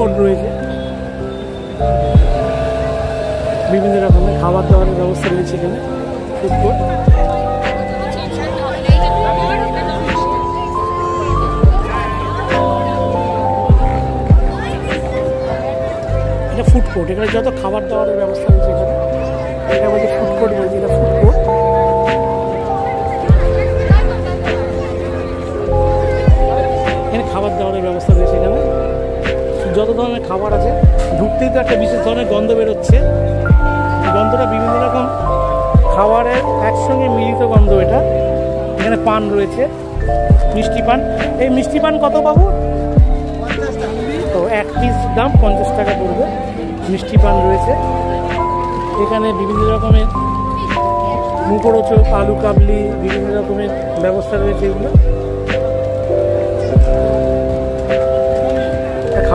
Court রয়েছে, বিভিন্ন রকমের খাবার দাবারের ব্যবস্থা রয়েছে এখানে। ফুড কোর্ট, এটা ফুড কোর্ট, এখানে যত খাবার দাবারের ব্যবস্থা রয়েছে এখানে, এটা বলছে ফুড কোর্ট, বলছে এটা ফুড কোর্ট। এখানে খাবার দাবারের ব্যবস্থা রয়েছে, এখানে যত ধরনের খাবার আছে। ঢুকতেই তো একটা বিশেষ ধরনের গন্ধ বেরোচ্ছে, গন্ধটা বিভিন্ন রকম খাবারের একসঙ্গে মিলিত গন্ধ এটা। এখানে পান রয়েছে, মিষ্টি পান। এই মিষ্টি পান কত বাবু? তো এক পিস দাম 50 টাকা পড়বে। মিষ্টি পান রয়েছে এখানে, বিভিন্ন রকমের মুখরোচক, আলু কাবলি, বিভিন্ন রকমের ব্যবস্থা রয়েছে এগুলো।